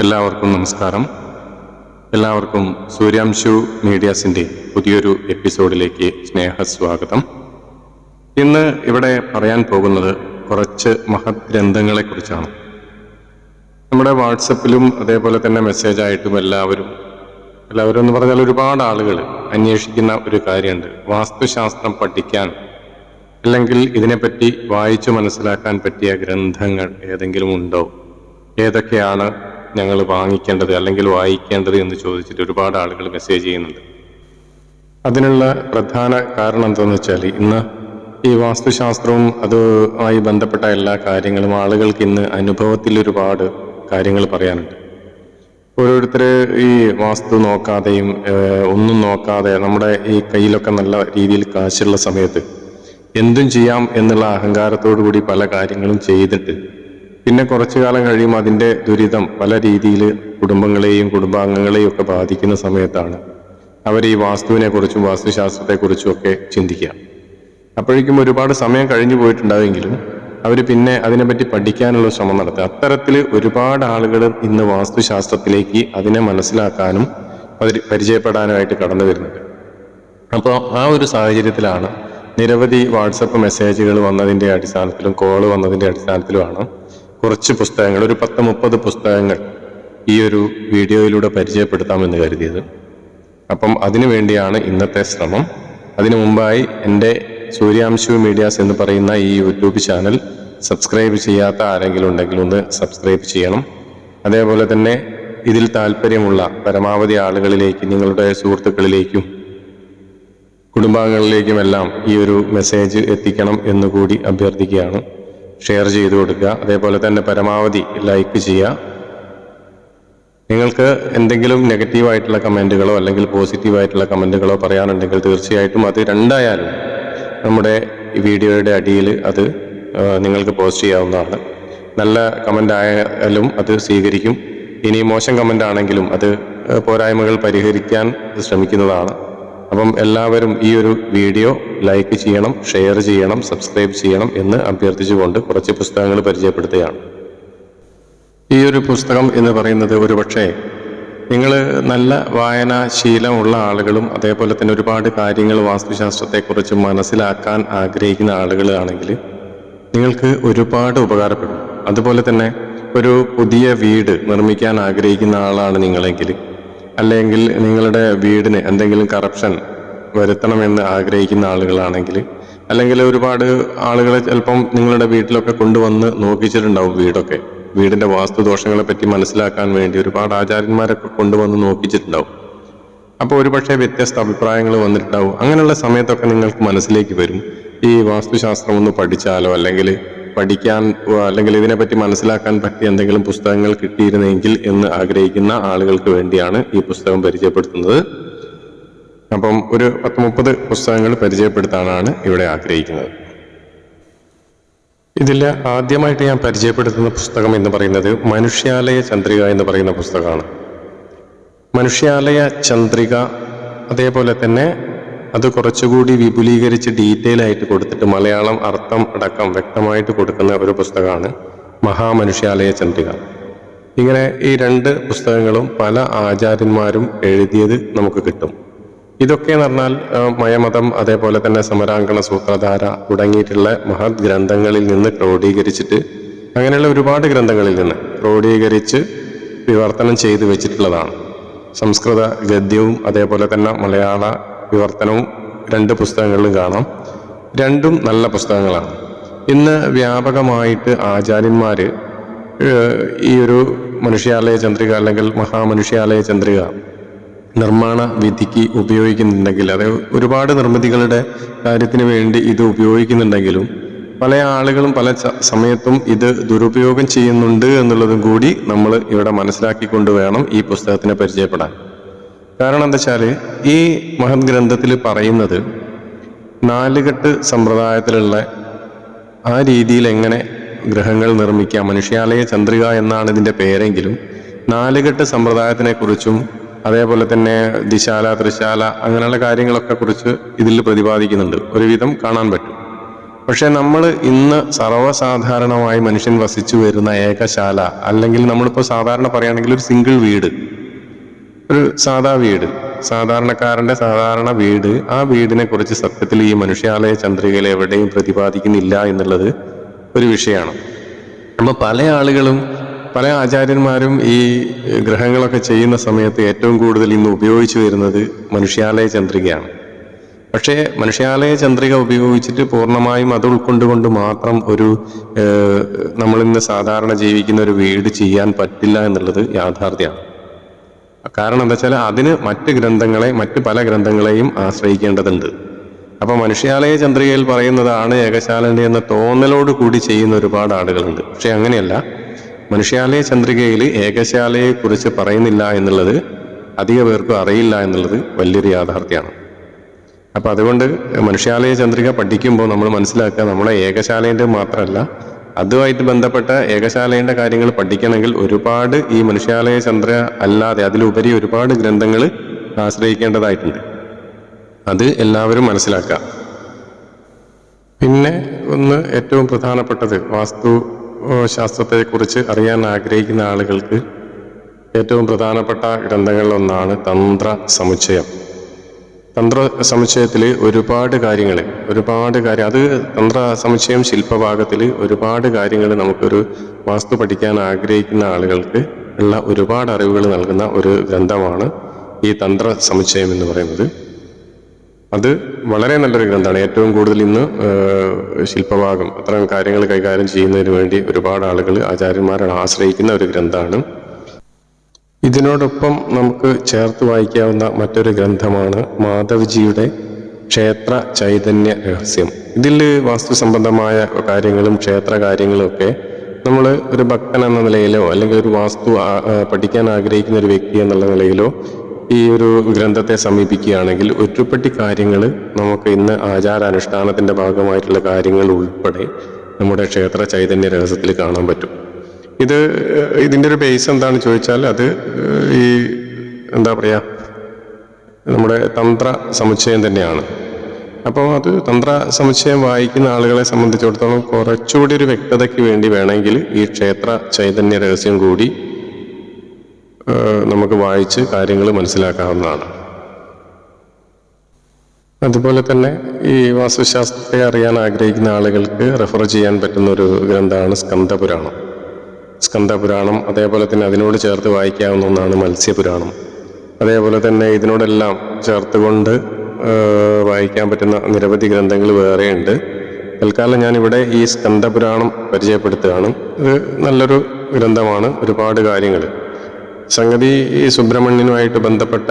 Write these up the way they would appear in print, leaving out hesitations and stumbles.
എല്ലാവർക്കും നമസ്കാരം. എല്ലാവർക്കും സൂര്യാംശു മീഡിയാസിൻ്റെ പുതിയൊരു എപ്പിസോഡിലേക്ക് സ്നേഹസ്വാഗതം. ഇന്ന് ഇവിടെ പറയാൻ പോകുന്നത് കുറച്ച് മഹത് ഗ്രന്ഥങ്ങളെക്കുറിച്ചാണ്. നമ്മുടെ വാട്സപ്പിലും അതേപോലെ തന്നെ മെസ്സേജായിട്ടും എല്ലാവരും എന്ന് പറഞ്ഞാൽ ഒരുപാട് ആളുകൾ അന്വേഷിക്കുന്ന ഒരു കാര്യമുണ്ട്. വാസ്തുശാസ്ത്രം പഠിക്കാൻ അല്ലെങ്കിൽ ഇതിനെപ്പറ്റി വായിച്ചു മനസ്സിലാക്കാൻ പറ്റിയ ഗ്രന്ഥങ്ങൾ ഏതെങ്കിലും ഉണ്ടോ, ഏതൊക്കെയാണ് ഞങ്ങൾ വാങ്ങിക്കേണ്ടത് അല്ലെങ്കിൽ വായിക്കേണ്ടത് എന്ന് ചോദിച്ചിട്ട് ഒരുപാട് ആളുകൾ മെസ്സേജ് ചെയ്യുന്നുണ്ട്. അതിനുള്ള പ്രധാന കാരണം എന്താണെന്ന് വെച്ചാൽ, ഇന്ന് ഈ വാസ്തുശാസ്ത്രവും അതുമായി ബന്ധപ്പെട്ട എല്ലാ കാര്യങ്ങളും ആളുകൾക്ക് ഇന്ന് അനുഭവത്തിൽ ഒരുപാട് കാര്യങ്ങൾ പറയാനുണ്ട്. ഓരോരുത്തർ ഈ വാസ്തു നോക്കാതെയും ഒന്നും നോക്കാതെ നമ്മുടെ ഈ കയ്യിലൊക്കെ നല്ല രീതിയിൽ കാശുള്ള സമയത്ത് എന്തും ചെയ്യാം എന്നുള്ള അഹങ്കാരത്തോടു കൂടി പല കാര്യങ്ങളും ചെയ്തിട്ട് പിന്നെ കുറച്ചു കാലം കഴിയുമ്പോൾ അതിൻ്റെ ദുരിതം പല രീതിയിൽ കുടുംബങ്ങളെയും കുടുംബാംഗങ്ങളെയും ഒക്കെ ബാധിക്കുന്ന സമയത്താണ് അവർ ഈ വാസ്തുവിനെ കുറിച്ചും വാസ്തുശാസ്ത്രത്തെക്കുറിച്ചും ഒക്കെ ചിന്തിക്കുക. അപ്പോഴേക്കും ഒരുപാട് സമയം കഴിഞ്ഞു പോയിട്ടുണ്ടാവുമെങ്കിലും അവർ പിന്നെ അതിനെപ്പറ്റി പഠിക്കാനുള്ള ശ്രമം നടത്തുക. അത്തരത്തിൽ ഒരുപാട് ആളുകൾ ഇന്ന് വാസ്തുശാസ്ത്രത്തിലേക്ക് അതിനെ മനസ്സിലാക്കാനും പരിചയപ്പെടാനുമായിട്ട് കടന്നു വരുന്നുണ്ട്. അപ്പോൾ ആ ഒരു സാഹചര്യത്തിലാണ് നിരവധി വാട്സപ്പ് മെസ്സേജുകൾ വന്നതിൻ്റെ അടിസ്ഥാനത്തിലും കോള് വന്നതിൻ്റെ അടിസ്ഥാനത്തിലുമാണ് കുറച്ച് പുസ്തകങ്ങൾ, ഒരു 10-30 പുസ്തകങ്ങൾ ഈ ഒരു വീഡിയോയിലൂടെ പരിചയപ്പെടുത്താമെന്ന് കരുതിയത്. അപ്പം അതിനു വേണ്ടിയാണ് ഇന്നത്തെ ശ്രമം. അതിനു മുമ്പായി എൻ്റെ സൂര്യാംശു മീഡിയാസ് എന്ന് പറയുന്ന ഈ യൂട്യൂബ് ചാനൽ സബ്സ്ക്രൈബ് ചെയ്യാത്ത ആരെങ്കിലും ഉണ്ടെങ്കിൽ ഒന്ന് സബ്സ്ക്രൈബ് ചെയ്യണം. അതേപോലെ തന്നെ ഇതിൽ താല്പര്യമുള്ള പരമാവധി ആളുകളിലേക്ക്, നിങ്ങളുടെ സുഹൃത്തുക്കളിലേക്കും കുടുംബാംഗങ്ങളിലേക്കുമെല്ലാം ഈ ഒരു മെസ്സേജ് എത്തിക്കണം എന്നുകൂടി അഭ്യർത്ഥിക്കുകയാണ്. ഷെയർ ചെയ്തു കൊടുക്കുക. അതേപോലെ തന്നെ പരമാവധി ലൈക്ക് ചെയ്യുക. നിങ്ങൾക്ക് എന്തെങ്കിലും നെഗറ്റീവായിട്ടുള്ള കമൻറ്റുകളോ അല്ലെങ്കിൽ പോസിറ്റീവായിട്ടുള്ള കമൻറ്റുകളോ പറയാനുണ്ടെങ്കിൽ തീർച്ചയായിട്ടും അത് രണ്ടായാലും നമ്മുടെ ഈ വീഡിയോയുടെ അടിയിൽ അത് നിങ്ങൾക്ക് പോസ്റ്റ് ചെയ്യാവുന്നതാണ്. നല്ല കമൻ്റ് ആയാലും അത് സ്വീകരിക്കും. ഇനി മോശം കമൻ്റ് ആണെങ്കിലും അത് പോരായ്മകൾ പരിഹരിക്കാൻ ശ്രമിക്കുന്നതാണ്. അപ്പം എല്ലാവരും ഈ ഒരു വീഡിയോ ലൈക്ക് ചെയ്യണം, ഷെയർ ചെയ്യണം, സബ്സ്ക്രൈബ് ചെയ്യണം എന്ന് അഭ്യർത്ഥിച്ചുകൊണ്ട് കുറച്ച് പുസ്തകങ്ങൾ പരിചയപ്പെടുത്തുകയാണ്. ഈ ഒരു പുസ്തകം എന്ന് പറയുന്നത് ഒരുപക്ഷെ നിങ്ങൾ നല്ല വായനാശീലമുള്ള ആളുകളും അതേപോലെ തന്നെ ഒരുപാട് കാര്യങ്ങൾ വാസ്തുശാസ്ത്രത്തെക്കുറിച്ച് മനസ്സിലാക്കാൻ ആഗ്രഹിക്കുന്ന ആളുകളാണെങ്കിൽ നിങ്ങൾക്ക് ഒരുപാട് ഉപകാരപ്പെടും. അതുപോലെ തന്നെ ഒരു പുതിയ വീട് നിർമ്മിക്കാൻ ആഗ്രഹിക്കുന്ന ആളാണ് നിങ്ങളെങ്കിൽ, അല്ലെങ്കിൽ നിങ്ങളുടെ വീടിന് എന്തെങ്കിലും കറപ്ഷൻ വരുത്തണമെന്ന് ആഗ്രഹിക്കുന്ന ആളുകളാണെങ്കിൽ, അല്ലെങ്കിൽ ഒരുപാട് ആളുകളെ ചിലപ്പം നിങ്ങളുടെ വീട്ടിലൊക്കെ കൊണ്ടുവന്ന് നോക്കിച്ചിട്ടുണ്ടാവും. വീടിൻ്റെ വാസ്തുദോഷങ്ങളെ പറ്റി മനസ്സിലാക്കാൻ വേണ്ടി ഒരുപാട് ആചാര്യന്മാരൊക്കെ കൊണ്ടുവന്ന് നോക്കിച്ചിട്ടുണ്ടാവും. അപ്പോൾ ഒരുപക്ഷെ വ്യത്യസ്ത അഭിപ്രായങ്ങൾ വന്നിട്ടുണ്ടാവും. അങ്ങനെയുള്ള സമയത്തൊക്കെ നിങ്ങൾക്ക് മനസ്സിലേക്ക് വരും, ഈ വാസ്തുശാസ്ത്രം ഒന്ന് പഠിച്ചാലോ, അല്ലെങ്കിൽ പഠിക്കാൻ അല്ലെങ്കിൽ ഇതിനെപ്പറ്റി മനസ്സിലാക്കാൻ പറ്റിയ എന്തെങ്കിലും പുസ്തകങ്ങൾ കിട്ടിയിരുന്നെങ്കിൽ എന്ന് ആഗ്രഹിക്കുന്ന ആളുകൾക്ക് വേണ്ടിയാണ് ഈ പുസ്തകം പരിചയപ്പെടുത്തുന്നത്. അപ്പം ഒരു 10-30 പുസ്തകങ്ങൾ പരിചയപ്പെടുത്താനാണ് ഇവിടെ ആഗ്രഹിക്കുന്നത്. ഇതിൽ ആദ്യമായിട്ട് ഞാൻ പരിചയപ്പെടുത്തുന്ന പുസ്തകം എന്ന് പറയുന്നത് മനുഷ്യാലയ ചന്ദ്രിക എന്ന് പറയുന്ന പുസ്തകമാണ്. മനുഷ്യാലയ ചന്ദ്രിക അതേപോലെ തന്നെ അത് കുറച്ചുകൂടി വിപുലീകരിച്ച് ഡീറ്റെയിൽ ആയിട്ട് കൊടുത്തിട്ട് മലയാളം അർത്ഥം അടക്കം വ്യക്തമായിട്ട് കൊടുക്കുന്ന ഒരു പുസ്തകമാണ് മഹാമനുഷ്യാലയ ചന്ദ്രിക. ഇങ്ങനെ ഈ 2 പുസ്തകങ്ങളും പല ആചാര്യന്മാരും എഴുതിയത് നമുക്ക് കിട്ടും. ഇതൊക്കെ എന്ന് പറഞ്ഞാൽ മയമതം അതേപോലെ തന്നെ സമരാങ്കണ സൂത്രധാര തുടങ്ങിയിട്ടുള്ള മഹത് ഗ്രന്ഥങ്ങളിൽ നിന്ന് ക്രോഡീകരിച്ചിട്ട്, അങ്ങനെയുള്ള ഒരുപാട് ഗ്രന്ഥങ്ങളിൽ നിന്ന് ക്രോഡീകരിച്ച് വിവർത്തനം ചെയ്ത് വെച്ചിട്ടുള്ളതാണ്. സംസ്കൃത ഗദ്യവും അതേപോലെ തന്നെ മലയാള വിവർത്തനവും 2 പുസ്തകങ്ങളിലും കാണാം. രണ്ടും നല്ല പുസ്തകങ്ങളാണ്. ഇന്ന് വ്യാപകമായിട്ട് ആചാര്യന്മാർ ഈ ഒരു മനുഷ്യാലയ ചന്ദ്രിക അല്ലെങ്കിൽ മഹാമനുഷ്യാലയ ചന്ദ്രിക നിർമ്മാണ വിധിക്ക് ഉപയോഗിക്കുന്നുണ്ടെങ്കിൽ, അത് ഒരുപാട് നിർമ്മിതികളുടെ കാര്യത്തിന് വേണ്ടി ഇത് ഉപയോഗിക്കുന്നുണ്ടെങ്കിലും പല ആളുകളും പല സമയത്തും ഇത് ദുരുപയോഗം ചെയ്യുന്നുണ്ട് എന്നുള്ളതും കൂടി നമ്മൾ ഇവിടെ മനസ്സിലാക്കിക്കൊണ്ട് വേണം ഈ പുസ്തകത്തിനെ പരിചയപ്പെടാൻ. കാരണം എന്താ വെച്ചാൽ, ഈ മഹത് ഗ്രന്ഥത്തിൽ പറയുന്നത് 4 കെട്ട് സമ്പ്രദായത്തിലുള്ള ആ രീതിയിൽ എങ്ങനെ ഗ്രഹങ്ങൾ നിർമ്മിക്കാം. മനുഷ്യാലയ ചന്ദ്രിക എന്നാണ് ഇതിൻ്റെ പേരെങ്കിലും 4 കെട്ട് സമ്പ്രദായത്തിനെ കുറിച്ചും അതേപോലെ തന്നെ ദിശാല, ത്രിശാല അങ്ങനെയുള്ള കാര്യങ്ങളൊക്കെ കുറിച്ച് ഇതിൽ പ്രതിപാദിക്കുന്നുണ്ട്. ഒരുവിധം കാണാൻ പറ്റും. പക്ഷെ നമ്മൾ ഇന്ന് സർവ്വസാധാരണമായി മനുഷ്യൻ വസിച്ചു വരുന്ന ഏകശാല, അല്ലെങ്കിൽ നമ്മളിപ്പോൾ സാധാരണ പറയുകയാണെങ്കിൽ ഒരു സിംഗിൾ വീട്, ഒരു സാധാ വീട്, സാധാരണക്കാരന്റെ സാധാരണ വീട്, ആ വീടിനെ കുറിച്ച് സത്യത്തിൽ ഈ മനുഷ്യാലയ ചന്ദ്രികയിൽ എവിടെയും പ്രതിപാദിക്കുന്നില്ല എന്നുള്ളത് ഒരു വിഷയമാണ്. അപ്പോൾ പല ആളുകളും, പല ആചാര്യന്മാരും ഈ ഗ്രഹങ്ങളൊക്കെ ചെയ്യുന്ന സമയത്ത് ഏറ്റവും കൂടുതൽ ഇന്ന് ഉപയോഗിച്ചു വരുന്നത് മനുഷ്യാലയ ചന്ദ്രികയാണ്. പക്ഷേ മനുഷ്യാലയ ചന്ദ്രിക ഉപയോഗിച്ചിട്ട് പൂർണ്ണമായും അത് ഉൾക്കൊണ്ടുകൊണ്ട് മാത്രം ഒരു നമ്മളിന്ന് സാധാരണ ജീവിക്കുന്ന ഒരു വീട് ചെയ്യാൻ പറ്റില്ല എന്നുള്ളത് യാഥാർത്ഥ്യമാണ്. കാരണം എന്താ വെച്ചാൽ അതിന് മറ്റ് ഗ്രന്ഥങ്ങളെ, മറ്റ് പല ഗ്രന്ഥങ്ങളെയും ആശ്രയിക്കേണ്ടതുണ്ട്. അപ്പൊ മനുഷ്യാലയ ചന്ദ്രികയിൽ പറയുന്നതാണ് ഏകശാലന്റെ എന്ന തോന്നലോട് കൂടി ചെയ്യുന്ന ഒരുപാട് ആളുകളുണ്ട്. പക്ഷെ അങ്ങനെയല്ല. മനുഷ്യാലയ ചന്ദ്രികയിൽ ഏകശാലയെ കുറിച്ച് പറയുന്നില്ല എന്നുള്ളത് അധിക പേർക്കും അറിയില്ല എന്നുള്ളത് വലിയൊരു യാഥാർത്ഥ്യമാണ്. അപ്പൊ അതുകൊണ്ട് മനുഷ്യാലയ ചന്ദ്രിക പഠിക്കുമ്പോൾ നമ്മൾ മനസ്സിലാക്കുക, നമ്മളെ ഏകശാലേന്റെ മാത്രമല്ല, അതുമായിട്ട് ബന്ധപ്പെട്ട ഏകശാലയുടെ കാര്യങ്ങൾ പഠിക്കണമെങ്കിൽ ഒരുപാട് ഈ മനുഷ്യാലയ ചന്ദ്ര അല്ലാതെ അതിലുപരി ഒരുപാട് ഗ്രന്ഥങ്ങൾ ആശ്രയിക്കേണ്ടതായിട്ടുണ്ട്. അത് എല്ലാവരും മനസ്സിലാക്കുക. പിന്നെ ഒന്ന് ഏറ്റവും പ്രധാനപ്പെട്ടത്, വാസ്തു ശാസ്ത്രത്തെക്കുറിച്ച് അറിയാൻ ആഗ്രഹിക്കുന്ന ആളുകൾക്ക് ഏറ്റവും പ്രധാനപ്പെട്ട ഗ്രന്ഥങ്ങളിലൊന്നാണ് തന്ത്ര സമുച്ചയം. തന്ത്ര സമുച്ചയത്തിൽ ഒരുപാട് കാര്യങ്ങൾ, അത് തന്ത്ര സമുച്ചയം ശില്പഭാഗത്തിൽ ഒരുപാട് കാര്യങ്ങൾ നമുക്കൊരു വാസ്തു പഠിക്കാൻ ആഗ്രഹിക്കുന്ന ആളുകൾക്ക് ഉള്ള ഒരുപാട് അറിവുകൾ നൽകുന്ന ഒരു ഗ്രന്ഥമാണ് ഈ തന്ത്ര സമുച്ചയം എന്ന് പറയുന്നത്. അത് വളരെ നല്ലൊരു ഗ്രന്ഥമാണ്. ഏറ്റവും കൂടുതൽ ഇന്ന് ശില്പഭാഗം അത്തരം കാര്യങ്ങൾ കൈകാര്യം ചെയ്യുന്നതിന് വേണ്ടി ഒരുപാട് ആളുകൾ, ആചാര്യന്മാരാണ് ആശ്രയിക്കുന്ന ഒരു ഗ്രന്ഥമാണ്. ഇതിനോടൊപ്പം നമുക്ക് ചേർത്ത് വായിക്കാവുന്ന മറ്റൊരു ഗ്രന്ഥമാണ് മാധവ്ജിയുടെ ക്ഷേത്ര ചൈതന്യ രഹസ്യം. ഇതിൽ വാസ്തു സംബന്ധമായ കാര്യങ്ങളും ക്ഷേത്ര കാര്യങ്ങളും ഒക്കെ നമ്മൾ ഒരു ഭക്തൻ എന്ന നിലയിലോ അല്ലെങ്കിൽ ഒരു വാസ്തു പഠിക്കാൻ ആഗ്രഹിക്കുന്ന ഒരു വ്യക്തി എന്നുള്ള നിലയിലോ ഈ ഒരു ഗ്രന്ഥത്തെ സമീപിക്കുകയാണെങ്കിൽ ഒരുപടി കാര്യങ്ങൾ നമുക്ക് ഇന്ന് ആചാരാനുഷ്ഠാനത്തിന്റെ ഭാഗമായിട്ടുള്ള കാര്യങ്ങൾ ഉൾപ്പെടെ നമ്മുടെ ക്ഷേത്ര ചൈതന്യ രഹസ്യത്തിൽ കാണാൻ പറ്റും. ഇതിൻ്റെ ഒരു ബേസ് എന്താണെന്ന് ചോദിച്ചാൽ അത് ഈ എന്താ പറയുക, നമ്മുടെ തന്ത്ര സമുച്ചയം തന്നെയാണ്. അപ്പോൾ അത് തന്ത്ര സമുച്ചയം വായിക്കുന്ന ആളുകളെ സംബന്ധിച്ചിടത്തോളം കുറച്ചുകൂടി ഒരു വ്യക്തതയ്ക്ക് വേണ്ടി വേണമെങ്കിൽ ഈ ക്ഷേത്ര ചൈതന്യ രഹസ്യം കൂടി നമുക്ക് വായിച്ച് കാര്യങ്ങൾ മനസ്സിലാക്കാവുന്നതാണ്. അതുപോലെ തന്നെ ഈ വാസ്തുശാസ്ത്രത്തെ അറിയാൻ ആഗ്രഹിക്കുന്ന ആളുകൾക്ക് റെഫർ ചെയ്യാൻ പറ്റുന്ന ഒരു ഗ്രന്ഥമാണ് സ്കന്ദപുരാണം. അതേപോലെ തന്നെ അതിനോട് ചേർത്ത് വായിക്കാവുന്ന ഒന്നാണ് മത്സ്യപുരാണം. അതേപോലെ തന്നെ ഇതിനോടെല്ലാം ചേർത്തുകൊണ്ട് വായിക്കാൻ പറ്റുന്ന നിരവധി ഗ്രന്ഥങ്ങൾ വേറെയുണ്ട്. തൽക്കാലം ഞാനിവിടെ ഈ സ്കന്ദപുരാണം പരിചയപ്പെടുത്തുകയാണ്. ഇത് നല്ലൊരു ഗ്രന്ഥമാണ്. ഒരുപാട് കാര്യങ്ങൾ, സംഗതി ഈ സുബ്രഹ്മണ്യനുമായിട്ട് ബന്ധപ്പെട്ട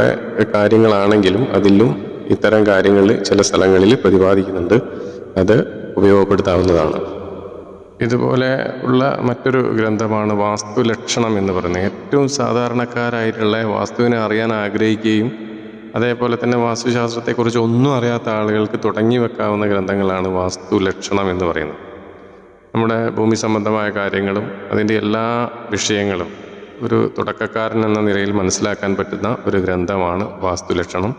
കാര്യങ്ങളാണെങ്കിലും അതിലും ഇത്തരം കാര്യങ്ങൾ ചില സ്ഥലങ്ങളിൽ പ്രതിപാദിക്കുന്നുണ്ട്. അത് ഉപയോഗപ്പെടുത്താവുന്നതാണ്. ഇതുപോലെ ഉള്ള മറ്റൊരു ഗ്രന്ഥമാണ് വാസ്തുലക്ഷണം എന്ന് പറയുന്നത്. ഏറ്റവും സാധാരണക്കാരായിട്ടുള്ള വാസ്തുവിനെ അറിയാൻ ആഗ്രഹിക്കുകയും അതേപോലെ തന്നെ വാസ്തുശാസ്ത്രത്തെക്കുറിച്ച് ഒന്നും അറിയാത്ത ആളുകൾക്ക് തുടങ്ങി വെക്കാവുന്ന ഗ്രന്ഥങ്ങളാണ് വാസ്തുലക്ഷണം എന്ന് പറയുന്നത്. നമ്മുടെ ഭൂമി സംബന്ധമായ കാര്യങ്ങളും അതിൻ്റെ എല്ലാ വിഷയങ്ങളും ഒരു തുടക്കക്കാരൻ എന്ന നിലയിൽ മനസ്സിലാക്കാൻ പറ്റുന്ന ഒരു ഗ്രന്ഥമാണ് വാസ്തുലക്ഷണം.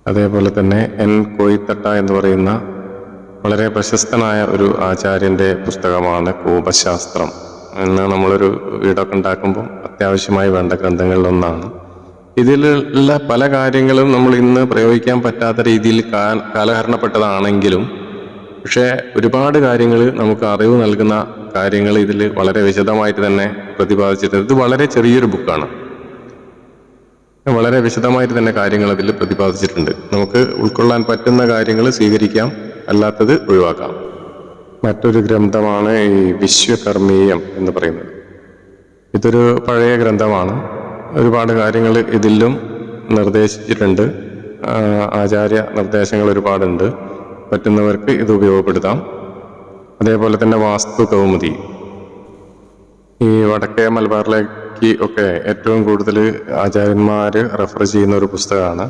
അതേപോലെ തന്നെ എൻ കോയിത്തട്ട എന്ന് പറയുന്ന വളരെ പ്രശസ്തനായ ഒരു ആചാര്യൻ്റെ പുസ്തകമാണ് കോപശാസ്ത്രം. എന്ന് നമ്മളൊരു വീടൊക്കെ ഉണ്ടാക്കുമ്പോൾ അത്യാവശ്യമായി വേണ്ട ഗ്രന്ഥങ്ങളിലൊന്നാണ്. ഇതിലുള്ള പല കാര്യങ്ങളും നമ്മൾ ഇന്ന് പ്രയോഗിക്കാൻ പറ്റാത്ത രീതിയിൽ കാലഹരണപ്പെട്ടതാണെങ്കിലും പക്ഷേ ഒരുപാട് കാര്യങ്ങൾ നമുക്ക് അറിവ് നൽകുന്ന കാര്യങ്ങൾ ഇതിൽ വളരെ വിശദമായിട്ട് തന്നെ പ്രതിപാദിച്ചിട്ടുണ്ട്. ഇത് വളരെ ചെറിയൊരു ബുക്കാണ്. വളരെ വിശദമായിട്ട് തന്നെ കാര്യങ്ങൾ അതിൽ പ്രതിപാദിച്ചിട്ടുണ്ട്. നമുക്ക് ഉൾക്കൊള്ളാൻ പറ്റുന്ന കാര്യങ്ങൾ സ്വീകരിക്കാം, അല്ലാത്തത് ഒഴിവാക്കാം. മറ്റൊരു ഗ്രന്ഥമാണ് ഈ വിശ്വകർമ്മീയം എന്ന് പറയുന്നത്. ഇതൊരു പഴയ ഗ്രന്ഥമാണ്. ഒരുപാട് കാര്യങ്ങൾ ഇതിലും നിർദ്ദേശിച്ചിട്ടുണ്ട്. ആചാര്യ നിർദ്ദേശങ്ങൾ ഒരുപാടുണ്ട്. പറ്റുന്നവർക്ക് ഇത് ഉപയോഗപ്പെടുത്താം. അതേപോലെ തന്നെ വാസ്തു കൗമുദി, ഈ വടക്കേ മലബാറിലേക്ക് ഒക്കെ ഏറ്റവും കൂടുതൽ ആചാര്യന്മാർ റെഫർ ചെയ്യുന്ന ഒരു പുസ്തകമാണ്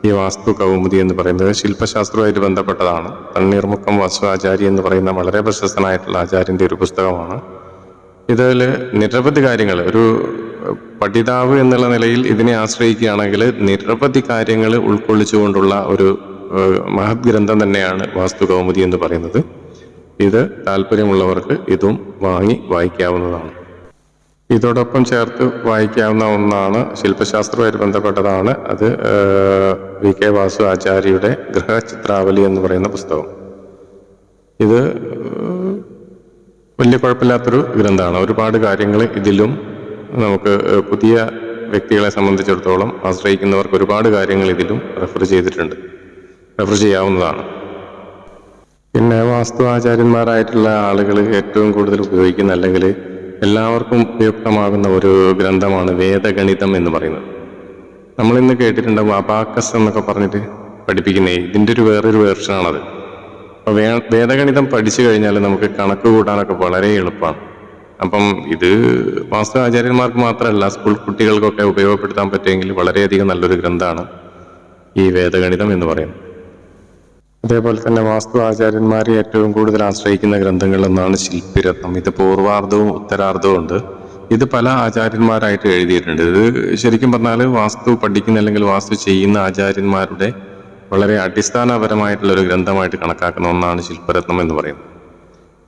ഈ വാസ്തു കൗമുദി എന്ന് പറയുന്നത്. ശില്പശാസ്ത്രവുമായിട്ട് ബന്ധപ്പെട്ടതാണ്. തണ്ണീർമുക്കം വാസ്തു ആചാര്യ എന്ന് പറയുന്ന വളരെ പ്രശസ്തനായിട്ടുള്ള ആചാര്യൻ്റെ ഒരു പുസ്തകമാണ്. ഇതിൽ നിരവധി കാര്യങ്ങൾ, ഒരു പഠിതാവ് എന്നുള്ള നിലയിൽ ഇതിനെ ആശ്രയിക്കുകയാണെങ്കിൽ നിരവധി കാര്യങ്ങൾ ഉൾക്കൊള്ളിച്ചുകൊണ്ടുള്ള ഒരു മഹത് ഗ്രന്ഥം തന്നെയാണ് വാസ്തു കൗമുദി എന്ന് പറയുന്നത്. ഇത് താല്പര്യമുള്ളവർക്ക് ഇതും വാങ്ങി വായിക്കാവുന്നതാണ്. ഇതോടൊപ്പം ചേർത്ത് വായിക്കാവുന്ന ഒന്നാണ്, ശില്പശാസ്ത്രവുമായിട്ട് ബന്ധപ്പെട്ടതാണ്. അത് VK വാസു ആചാര്യയുടെ ഗൃഹചിത്രാവലി എന്ന് പറയുന്ന പുസ്തകം. ഇത് വലിയ കുഴപ്പമില്ലാത്തൊരു ഗ്രന്ഥമാണ്. ഒരുപാട് കാര്യങ്ങൾ ഇതിലും നമുക്ക് പുതിയ വ്യക്തികളെ സംബന്ധിച്ചിടത്തോളം ആശ്രയിക്കുന്നവർക്ക് ഒരുപാട് കാര്യങ്ങൾ ഇതിലും റെഫർ ചെയ്യാവുന്നതാണ്. പിന്നെ വാസ്തു ആചാര്യന്മാരായിട്ടുള്ള ആളുകൾ ഏറ്റവും കൂടുതൽ ഉപയോഗിക്കുന്ന, അല്ലെങ്കിൽ എല്ലാവർക്കും ഉപയുക്തമാകുന്ന ഒരു ഗ്രന്ഥമാണ് വേദഗണിതം എന്ന് പറയുന്നത്. നമ്മളിന്ന് കേട്ടിട്ടുണ്ടാവും അബാക്കസ് എന്നൊക്കെ പറഞ്ഞിട്ട് പഠിപ്പിക്കുന്നേ. ഇതിൻ്റെ വേറൊരു വേർഷനാണത്. അപ്പോൾ വേദഗണിതം പഠിച്ചു കഴിഞ്ഞാൽ നമുക്ക് കണക്ക് കൂട്ടാനൊക്കെ വളരെ എളുപ്പമാണ്. അപ്പം ഇത് വാസ്തു ആചാര്യന്മാർക്ക് മാത്രമല്ല, സ്കൂൾ കുട്ടികൾക്കൊക്കെ ഉപയോഗപ്പെടുത്താൻ പറ്റുമെങ്കിൽ വളരെയധികം നല്ലൊരു ഗ്രന്ഥമാണ് ഈ വേദഗണിതം എന്ന് പറയുന്നത്. അതേപോലെ തന്നെ വാസ്തു ആചാര്യന്മാരെ ഏറ്റവും കൂടുതൽ ആശ്രയിക്കുന്ന ഗ്രന്ഥങ്ങളിലൊന്നാണ് ശില്പിരത്നം. ഇത് പൂർവാർദ്ധവും ഉത്തരാർദ്ധവും ഉണ്ട്. ഇത് പല ആചാര്യന്മാരായിട്ട് എഴുതിയിട്ടുണ്ട്. ഇത് ശരിക്കും പറഞ്ഞാൽ വാസ്തു പഠിക്കുന്ന അല്ലെങ്കിൽ വാസ്തു ചെയ്യുന്ന ആചാര്യന്മാരുടെ വളരെ അടിസ്ഥാനപരമായിട്ടുള്ള ഒരു ഗ്രന്ഥമായിട്ട് കണക്കാക്കുന്ന ഒന്നാണ് ശില്പരത്നം എന്ന് പറയുന്നത്.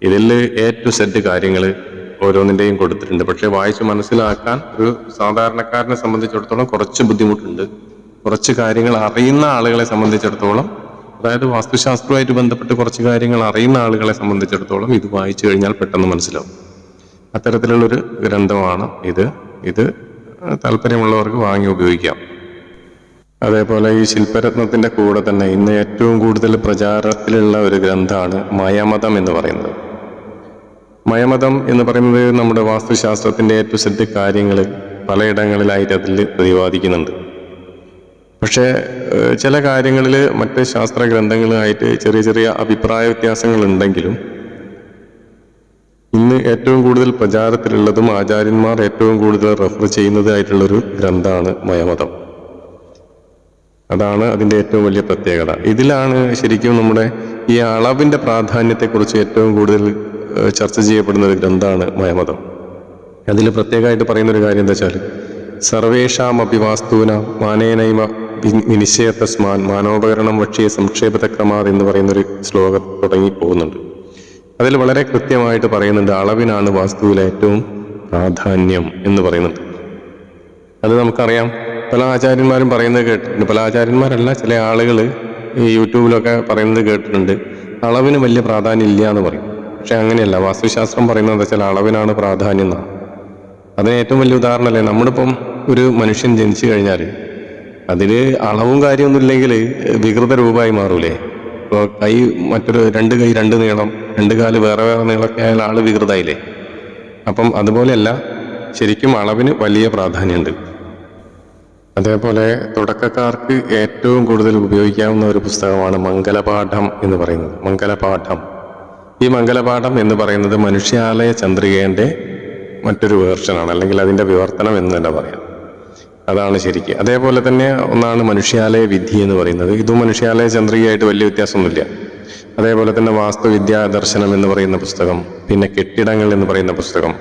ഇതിൽ A to Z കാര്യങ്ങൾ ഓരോന്നിൻ്റെയും കൊടുത്തിട്ടുണ്ട്. പക്ഷെ വായിച്ച് മനസ്സിലാക്കാൻ ഒരു സാധാരണക്കാരനെ സംബന്ധിച്ചിടത്തോളം കുറച്ച് ബുദ്ധിമുട്ടുണ്ട്. കുറച്ച് കാര്യങ്ങൾ അറിയുന്ന ആളുകളെ സംബന്ധിച്ചിടത്തോളം, അതായത് വാസ്തുശാസ്ത്രവുമായിട്ട് ബന്ധപ്പെട്ട് കുറച്ച് കാര്യങ്ങൾ അറിയുന്ന ആളുകളെ സംബന്ധിച്ചിടത്തോളം ഇത് വായിച്ചു കഴിഞ്ഞാൽ പെട്ടെന്ന് മനസ്സിലാവും. അത്തരത്തിലുള്ളൊരു ഗ്രന്ഥമാണ് ഇത് താല്പര്യമുള്ളവർക്ക് വാങ്ങി ഉപയോഗിക്കാം. അതേപോലെ ഈ ശില്പരത്നത്തിന്റെ കൂടെ തന്നെ ഇന്ന് ഏറ്റവും കൂടുതൽ പ്രചാരത്തിലുള്ള ഒരു ഗ്രന്ഥമാണ് മയമതം എന്ന് പറയുന്നത്. മയമതം എന്ന് പറയുന്നത് നമ്മുടെ വാസ്തുശാസ്ത്രത്തിന്റെ A to Z കാര്യങ്ങൾ പലയിടങ്ങളിലായിട്ട് അതിൽ പ്രതിപാദിക്കുന്നുണ്ട്. പക്ഷേ ചില കാര്യങ്ങളിൽ മറ്റ് ശാസ്ത്ര ഗ്രന്ഥങ്ങളുമായിട്ട് ചെറിയ ചെറിയ അഭിപ്രായ വ്യത്യാസങ്ങൾ ഉണ്ടെങ്കിലും ഇന്ന് ഏറ്റവും കൂടുതൽ പ്രചാരത്തിലുള്ളതും ആചാര്യന്മാർ ഏറ്റവും കൂടുതൽ റെഫർ ചെയ്യുന്നതായിട്ടുള്ളൊരു ഗ്രന്ഥമാണ് മയമതം. അതാണ് അതിൻ്റെ ഏറ്റവും വലിയ പ്രത്യേകത. ഇതിലാണ് ശരിക്കും നമ്മുടെ ഈ അളവിൻ്റെ പ്രാധാന്യത്തെക്കുറിച്ച് ഏറ്റവും കൂടുതൽ ചർച്ച ചെയ്യപ്പെടുന്ന ഒരു ഗ്രന്ഥമാണ് മയമതം. അതിൽ പ്രത്യേകമായിട്ട് പറയുന്നൊരു കാര്യം എന്താ വെച്ചാൽ, സർവേഷാം അഭിവാസ്തൂന മാനേനൈമ വിനിശ്ചയതസ്മാൻ മാനോപകരണം വക്ഷിയ സംക്ഷേപതക്രമാത് എന്ന് പറയുന്നൊരു ശ്ലോകം തുടങ്ങി പോകുന്നുണ്ട്. അതിൽ വളരെ കൃത്യമായിട്ട് പറയുന്നുണ്ട് അളവിനാണ് വാസ്തുവിലെ ഏറ്റവും പ്രാധാന്യം എന്ന് പറയുന്നുണ്ട്. അത് നമുക്കറിയാം, പല ആചാര്യന്മാരും പറയുന്നത് കേട്ടിട്ടുണ്ട്. പല ആചാര്യന്മാരല്ല, ചില ആളുകൾ ഈ യൂട്യൂബിലൊക്കെ പറയുന്നത് കേട്ടിട്ടുണ്ട് അളവിന് വലിയ പ്രാധാന്യം ഇല്ല എന്ന് പറയും. പക്ഷെ അങ്ങനെയല്ല, വാസ്തുശാസ്ത്രം പറയുന്നത് എന്താ വെച്ചാൽ അളവിനാണ് പ്രാധാന്യം എന്നാണ്. അതിന് ഏറ്റവും വലിയ ഉദാഹരണമല്ലേ, നമ്മളിപ്പം ഒരു മനുഷ്യൻ ജനിച്ചു കഴിഞ്ഞാൽ അതിൽ അളവും കാര്യമൊന്നും ഇല്ലെങ്കിൽ വികൃത രൂപമായി മാറൂലേ. ഇപ്പോൾ കൈ രണ്ട് കൈ രണ്ട് നീളം, രണ്ട് കാല് വേറെ വേറെ നീളമൊക്കെ ആയാൽ ആള് വികൃതമായില്ലേ. അപ്പം അതുപോലെയല്ല, ശരിക്കും അളവിന് വലിയ പ്രാധാന്യമുണ്ട്. അതേപോലെ തുടക്കക്കാർക്ക് ഏറ്റവും കൂടുതൽ ഉപയോഗിക്കാവുന്ന ഒരു പുസ്തകമാണ് മംഗലപാഠം എന്ന് പറയുന്നത്. മംഗലപാഠം, ഈ മംഗലപാഠം എന്ന് പറയുന്നത് മനുഷ്യാലയ ചന്ദ്രികേൻ്റെ മറ്റൊരു വേർഷനാണ്, അല്ലെങ്കിൽ അതിൻ്റെ വിവർത്തനം എന്ന് തന്നെ പറയാം. അതാണ് ശരിക്ക്. അതേപോലെ തന്നെ ഒന്നാണ് മനുഷ്യാലയ വിധി എന്ന് പറയുന്നത്. ഇതും മനുഷ്യാലയ ചന്ദ്രികയായിട്ട് വലിയ വ്യത്യാസമൊന്നുമില്ല. അതേപോലെ തന്നെ വാസ്തുവിദ്യാ ദർശനം എന്ന് പറയുന്ന പുസ്തകം, പിന്നെ കെട്ടിടങ്ങൾ എന്ന് പറയുന്ന പുസ്തകം,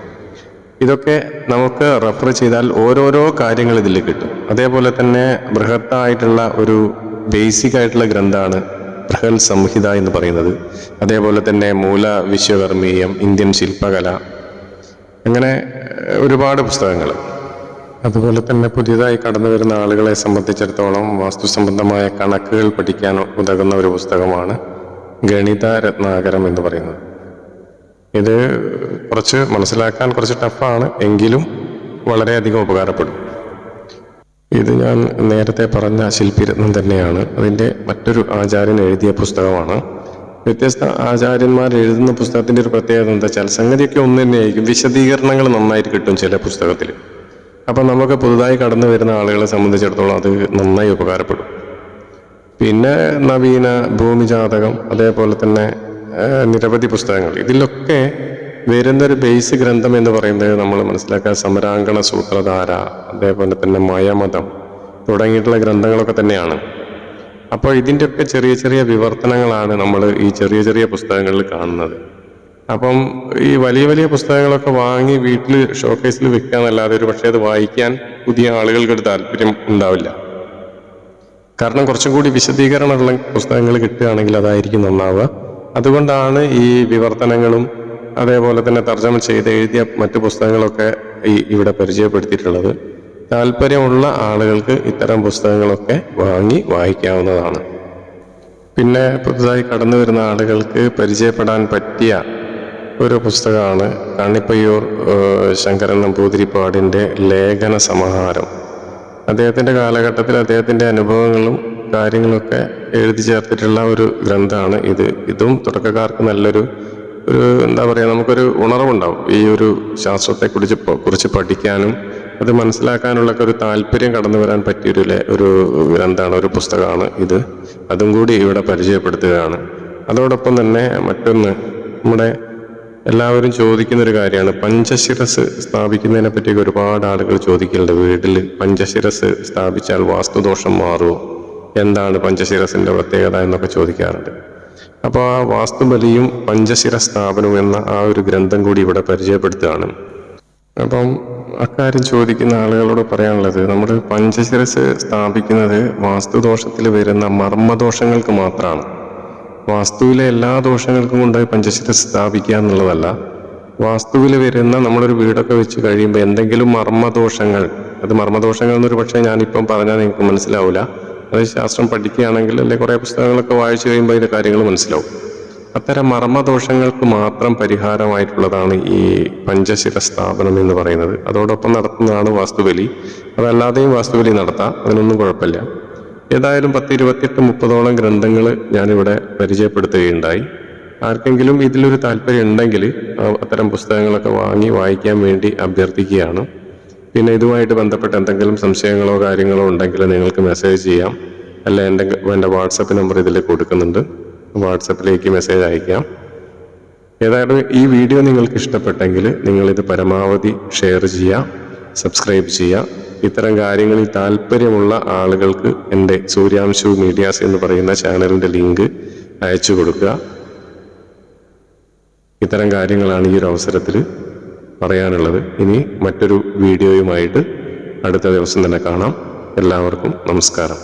ഇതൊക്കെ നമുക്ക് റെഫർ ചെയ്താൽ ഓരോരോ കാര്യങ്ങൾ ഇതിൽ കിട്ടും. അതേപോലെ തന്നെ ബൃഹത്തായിട്ടുള്ള ഒരു ബേസിക് ആയിട്ടുള്ള ഗ്രന്ഥമാണ് ബൃഹൽ സംഹിത എന്ന് പറയുന്നത്. അതേപോലെ തന്നെ മൂല വിശ്വകർമ്മീയം, ഇന്ത്യൻ ശില്പകല, അങ്ങനെ ഒരുപാട് പുസ്തകങ്ങൾ. അതുപോലെ തന്നെ പുതിയതായി കടന്നു വരുന്ന ആളുകളെ സംബന്ധിച്ചിടത്തോളം വാസ്തു സംബന്ധമായ കണക്കുകൾ പഠിക്കാൻ ഉതകുന്ന ഒരു പുസ്തകമാണ് ഗണിത രത്നാകരം എന്ന് പറയുന്നത്. ഇത് കുറച്ച് മനസ്സിലാക്കാൻ കുറച്ച് ടഫാണ്, എങ്കിലും വളരെയധികം ഉപകാരപ്പെടും. ഇത് ഞാൻ നേരത്തെ പറഞ്ഞ ശില്പിരത്നം തന്നെയാണ്. അതിൻ്റെ മറ്റൊരു ആചാര്യൻ എഴുതിയ പുസ്തകമാണ്. വ്യത്യസ്ത ആചാര്യന്മാർ എഴുതുന്ന പുസ്തകത്തിൻ്റെ ഒരു പ്രത്യേകത എന്താ വെച്ചാൽ സംഗതിയൊക്കെ ഒന്ന് തന്നെയായിരിക്കും, വിശദീകരണങ്ങൾ നന്നായിട്ട് കിട്ടും ചില പുസ്തകത്തിൽ. അപ്പം നമുക്ക് പുതുതായി കടന്നു വരുന്ന ആളുകളെ സംബന്ധിച്ചിടത്തോളം അത് നന്നായി ഉപകാരപ്പെടും. പിന്നെ നവീന ഭൂമിജാതകം, അതേപോലെ തന്നെ നിരവധി പുസ്തകങ്ങൾ. ഇതിലൊക്കെ വരുന്നൊരു ബേസ് ഗ്രന്ഥം എന്ന് പറയുന്നത് നമ്മൾ മനസ്സിലാക്കാൻ സമരാങ്കണ സൂത്രധാര, അതേപോലെ തന്നെ മയമതം തുടങ്ങിയിട്ടുള്ള ഗ്രന്ഥങ്ങളൊക്കെ തന്നെയാണ്. അപ്പോൾ ഇതിൻ്റെയൊക്കെ ചെറിയ ചെറിയ വിവർത്തനങ്ങളാണ് നമ്മൾ ഈ ചെറിയ ചെറിയ പുസ്തകങ്ങളിൽ കാണുന്നത്. അപ്പം ഈ വലിയ വലിയ പുസ്തകങ്ങളൊക്കെ വാങ്ങി വീട്ടിൽ ഷോക്കേസിൽ വെക്കാന്നല്ലാതെ ഒരു പക്ഷേ അത് വായിക്കാൻ പുതിയ ആളുകൾക്കൊരു താല്പര്യം ഉണ്ടാവില്ല. കാരണം കുറച്ചും കൂടി വിശദീകരണമുള്ള പുസ്തകങ്ങൾ കിട്ടുകയാണെങ്കിൽ അതായിരിക്കും നന്നാവുക. അതുകൊണ്ടാണ് ഈ വിവർത്തനങ്ങളും അതേപോലെ തന്നെ തർജ്ജമ ചെയ്ത് എഴുതിയ മറ്റു പുസ്തകങ്ങളൊക്കെ ഇവിടെ പരിചയപ്പെടുത്തിയിട്ടുള്ളത്. താല്പര്യമുള്ള ആളുകൾക്ക് ഇത്തരം പുസ്തകങ്ങളൊക്കെ വാങ്ങി വായിക്കാവുന്നതാണ്. പിന്നെ പുതുതായി കടന്നു വരുന്ന ആളുകൾക്ക് പരിചയപ്പെടാൻ പറ്റിയ ഒരു പുസ്തകമാണ് കണിപ്പയ്യൂർ ശങ്കരൻ നമ്പൂതിരിപ്പാടിൻ്റെ ലേഖന സമാഹാരം. അദ്ദേഹത്തിൻ്റെ കാലഘട്ടത്തിൽ അദ്ദേഹത്തിൻ്റെ അനുഭവങ്ങളും കാര്യങ്ങളൊക്കെ എഴുതി ചേർത്തിട്ടുള്ള ഒരു ഗ്രന്ഥമാണ് ഇത്. ഇതും തുടക്കക്കാർക്ക് നല്ലൊരു എന്താ പറയുക, നമുക്കൊരു ഉണർവുണ്ടാവും ഈ ഒരു ശാസ്ത്രത്തെക്കുറിച്ച് പഠിക്കാനും അത് മനസ്സിലാക്കാനുള്ള ഒരു താല്പര്യം കടന്നു വരാൻ പറ്റിയൊരു ഗ്രന്ഥമാണ്, ഒരു പുസ്തകമാണ് ഇത്. അതും കൂടി ഇവിടെ പരിചയപ്പെടുത്തുകയാണ്. അതോടൊപ്പം തന്നെ മറ്റൊന്ന്, നമ്മുടെ എല്ലാവരും ചോദിക്കുന്നൊരു കാര്യമാണ് പഞ്ചശിരസ് സ്ഥാപിക്കുന്നതിനെ പറ്റിയൊക്കെ ഒരുപാട് ആളുകൾ ചോദിക്കലുണ്ട്. വീട്ടിൽ പഞ്ചശിരസ് സ്ഥാപിച്ചാൽ വാസ്തുദോഷം മാറുമോ, എന്താണ് പഞ്ചശിരസിൻ്റെ പ്രത്യേകത എന്നൊക്കെ ചോദിക്കാറുണ്ട്. അപ്പോൾ ആ വാസ്തുബലിയും പഞ്ചശിര സ്ഥാപനവും എന്ന ആ ഒരു ഗ്രന്ഥം കൂടി ഇവിടെ പരിചയപ്പെടുത്തുകയാണ്. അപ്പം അക്കാര്യം ചോദിക്കുന്ന ആളുകളോട് പറയാനുള്ളത്, നമ്മൾ പഞ്ചശിരസ് സ്ഥാപിക്കുന്നത് വാസ്തുദോഷത്തിൽ വരുന്ന മർമ്മദോഷങ്ങൾക്ക് മാത്രമാണ്. വാസ്തുവിലെ എല്ലാ ദോഷങ്ങൾക്കും കൊണ്ട് പഞ്ചശിരസ് സ്ഥാപിക്കുക എന്നുള്ളതല്ല. വാസ്തുവിൽ വരുന്ന നമ്മളൊരു വീടൊക്കെ വെച്ച് കഴിയുമ്പോൾ എന്തെങ്കിലും മർമ്മദോഷങ്ങൾ, അത് മർമ്മദോഷങ്ങൾ എന്നൊരു പക്ഷേ ഞാനിപ്പം പറഞ്ഞാൽ നിങ്ങൾക്ക് മനസ്സിലാവില്ല. അത് ശാസ്ത്രം പഠിക്കുകയാണെങ്കിൽ അല്ലെങ്കിൽ കുറേ പുസ്തകങ്ങളൊക്കെ വായിച്ചു കഴിയുമ്പോൾ അതിൻ്റെ കാര്യങ്ങൾ മനസ്സിലാവും. അത്തരം മർമ്മദോഷങ്ങൾക്ക് മാത്രം പരിഹാരമായിട്ടുള്ളതാണ് ഈ പഞ്ചശിര സ്ഥാപനം എന്ന് പറയുന്നത്. അതോടൊപ്പം നടത്തുന്നതാണ് വാസ്തുബലി. അതല്ലാതെയും വാസ്തുബലി നടത്താം, അതിനൊന്നും കുഴപ്പമില്ല. ഏതായാലും 10-28-30ഓളം ഗ്രന്ഥങ്ങൾ ഞാനിവിടെ പരിചയപ്പെടുത്തുകയുണ്ടായി. ആർക്കെങ്കിലും ഇതിലൊരു താല്പര്യം ഉണ്ടെങ്കിൽ അത്തരം പുസ്തകങ്ങളൊക്കെ വാങ്ങി വായിക്കാൻ വേണ്ടി അഭ്യർത്ഥിക്കുകയാണ്. പിന്നെ ഇതുമായിട്ട് ബന്ധപ്പെട്ട എന്തെങ്കിലും സംശയങ്ങളോ കാര്യങ്ങളോ ഉണ്ടെങ്കിൽ നിങ്ങൾക്ക് മെസ്സേജ് ചെയ്യാം. അല്ല എൻ്റെ വാട്സപ്പ് നമ്പർ ഇതിൽ കൊടുക്കുന്നുണ്ട്, വാട്സപ്പിലേക്ക് മെസ്സേജ് അയക്കാം. ഏതായാലും ഈ വീഡിയോ നിങ്ങൾക്ക് ഇഷ്ടപ്പെട്ടെങ്കിൽ നിങ്ങളിത് പരമാവധി ഷെയർ ചെയ്യുക, സബ്സ്ക്രൈബ് ചെയ്യുക. ഇത്തരം കാര്യങ്ങളിൽ താല്പര്യമുള്ള ആളുകൾക്ക് എൻ്റെ സൂര്യാംശു മീഡിയാസ് എന്ന് പറയുന്ന ചാനലിൻ്റെ ലിങ്ക് അയച്ചു കൊടുക്കുക. ഇത്തരം കാര്യങ്ങളാണ് ഈ ഒരു അവസരത്തിൽ പറയാനുള്ളത്. ഇനി മറ്റൊരു വീഡിയോയുമായിട്ട് അടുത്ത ദിവസം തന്നെ കാണാം. എല്ലാവർക്കും നമസ്കാരം.